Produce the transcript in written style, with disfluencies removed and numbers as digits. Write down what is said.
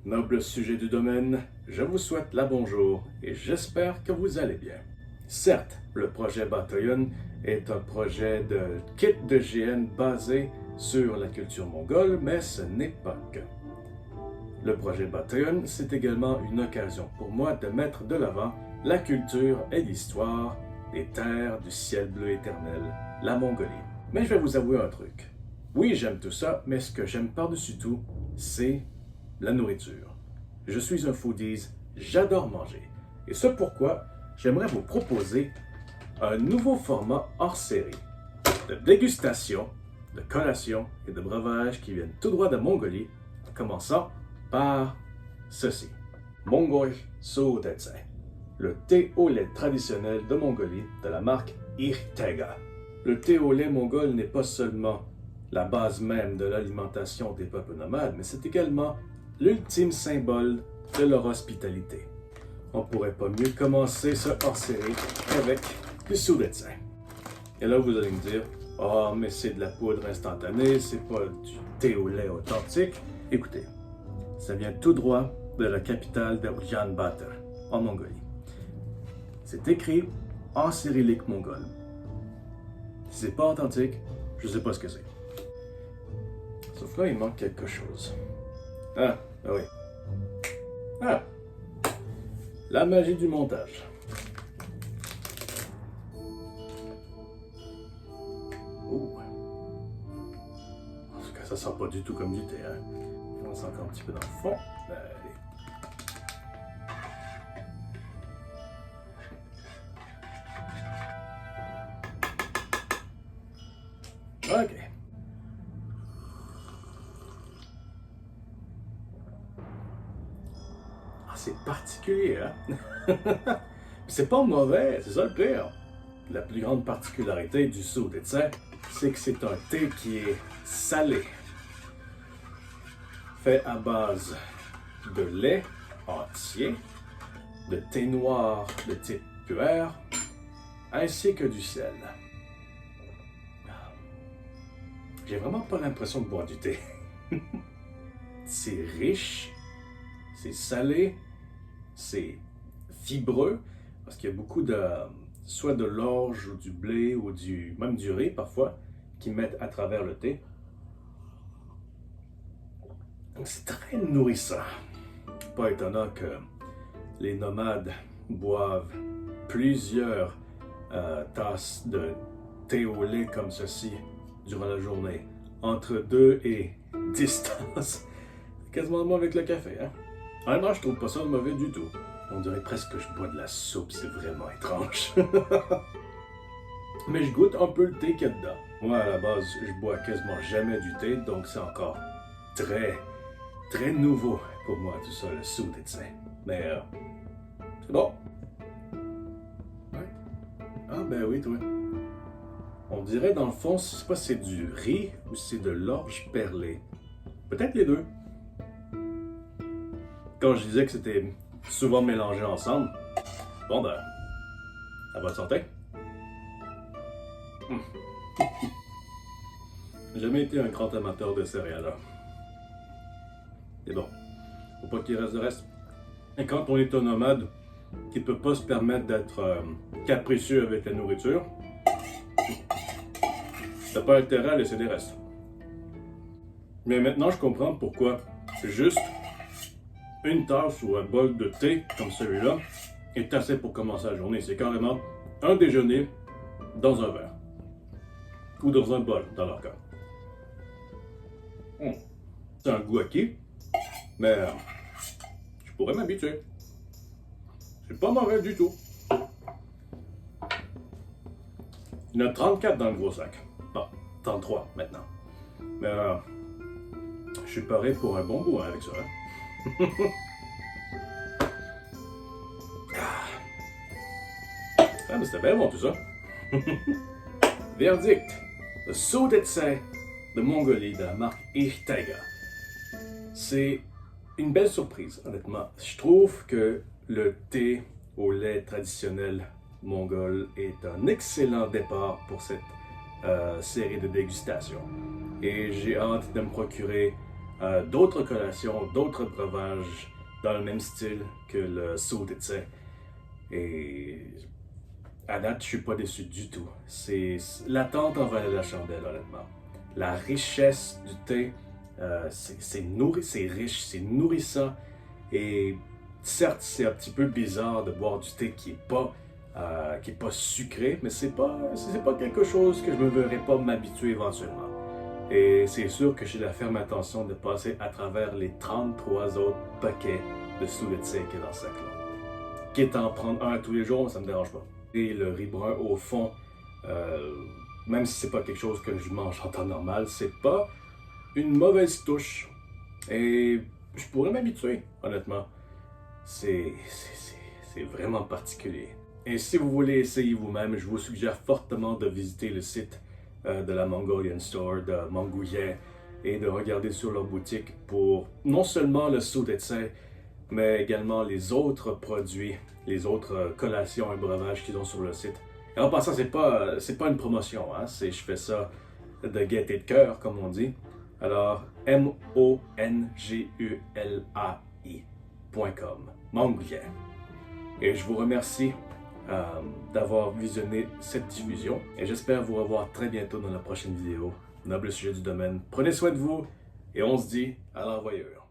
Noble sujet du domaine, je vous souhaite la bonjour et j'espère que vous allez bien. Certes, le projet Bataillon est un projet de kit de GN basé sur la culture mongole, mais ce n'est pas que. Le projet Bataillon, c'est également une occasion pour moi de mettre de l'avant la culture et l'histoire des terres du ciel bleu éternel, la Mongolie. Mais je vais vous avouer un truc. Oui, j'aime tout ça, mais ce que j'aime par-dessus tout, c'est la nourriture. Je suis un foodies, j'adore manger. Et c'est pourquoi j'aimerais vous proposer un nouveau format hors série de dégustation, de collation et de breuvages qui viennent tout droit de Mongolie, en commençant par ceci. Mongol Soudetse, le thé au lait traditionnel de Mongolie de la marque Irtega. Le thé au lait mongol n'est pas seulement la base même de l'alimentation des peuples nomades, mais c'est également l'ultime symbole de leur hospitalité. On pourrait pas mieux commencer ce hors-série avec du Soudetse. Et là, vous allez me dire, « Oh, mais c'est de la poudre instantanée, c'est pas du thé au lait authentique. » Écoutez, ça vient tout droit de la capitale de Ulaanbaatar, en Mongolie. C'est écrit en cyrillique mongol. Si c'est pas authentique, je sais pas ce que c'est. Sauf là, il manque quelque chose. Ah oui. Ah! La magie du montage. Oh! En tout cas, ça sent pas du tout comme du thé, hein? On sent encore un petit peu dans le fond. Allez. Ok. Ah, c'est particulier, hein? C'est pas mauvais, c'est ça le pire. La plus grande particularité du Soudetse, c'est que c'est un thé qui est salé. Fait à base de lait entier, de thé noir de type puer, ainsi que du sel. J'ai vraiment pas l'impression de boire du thé. C'est riche, c'est salé, c'est fibreux, parce qu'il y a beaucoup de, soit de l'orge ou du blé ou même du riz parfois, qui mettent à travers le thé. Donc c'est très nourrissant. Pas étonnant que les nomades boivent plusieurs tasses de thé au lait comme ceci durant la journée, entre 2 et 10 tasses. Quasiment le même avec le café, hein? Honnêtement, je trouve pas ça mauvais du tout. On dirait presque que je bois de la soupe, c'est vraiment étrange. Mais je goûte un peu le thé qu'il y a dedans. Moi, à la base, je bois quasiment jamais du thé, donc c'est encore très nouveau pour moi, tout ça, le Soudetse. Mais c'est bon. Ouais. Ah ben oui, toi. On dirait dans le fond, je sais pas si c'est du riz ou si c'est de l'orge perlée. Peut-être les deux. Quand je disais que c'était souvent mélangé ensemble, bon ben, à votre santé. J'ai jamais été un grand amateur de céréales. Et bon, faut pas qu'il reste de reste. Et quand on est un nomade qui peut pas se permettre d'être capricieux avec la nourriture, t'as pas intérêt à laisser des restes. Mais maintenant, je comprends pourquoi juste une tasse ou un bol de thé comme celui-là est assez pour commencer la journée. C'est carrément un déjeuner dans un verre. Ou dans un bol, dans leur cas. C'est un goût acquis, mais je pourrais m'habituer. C'est pas mauvais du tout. Il y en a 34 dans le gros sac. Bon, 33 maintenant. Mais je suis paré pour un bon goût avec ça. Hein? Ah, mais c'était bien bon tout ça. Verdict. Le Soudetse de Mongolie de la marque Irtega. C'est une belle surprise, honnêtement. Je trouve que le thé au lait traditionnel mongol est un excellent départ pour cette série de dégustation. Et j'ai hâte de me procurer d'autres collations, d'autres breuvages dans le même style que le saut de thé. Et à date, je suis pas déçu du tout. L'attente en valait la chandelle, honnêtement. La richesse du thé, c'est riche, c'est nourrissant. Et certes, c'est un petit peu bizarre de boire du thé qui est pas sucré, mais c'est pas quelque chose que je me verrais pas m'habituer éventuellement. Et c'est sûr que j'ai la ferme intention de passer à travers les 33 autres paquets de sous de thé qui est dans ce sac-là. Quitte à en prendre un tous les jours, ça me dérange pas. Et le riz brun au fond, même si c'est pas quelque chose que je mange en temps normal, c'est pas une mauvaise touche. Et je pourrais m'habituer, honnêtement. C'est vraiment particulier. Et si vous voulez essayer vous-même, je vous suggère fortement de visiter le site de la Mongolian Store de Mangouillet et de regarder sur leur boutique pour non seulement le saut de thé, mais également les autres produits, les autres collations et breuvages qu'ils ont sur le site. Et en passant, c'est pas une promotion, hein? Je fais ça de gaieté de cœur, comme on dit. Alors, MONGULAI.com, Mangouillet. Et je vous remercie d'avoir visionné cette diffusion et j'espère vous revoir très bientôt dans la prochaine vidéo. Noble sujet du domaine. Prenez soin de vous et on se dit à l'envoyeur.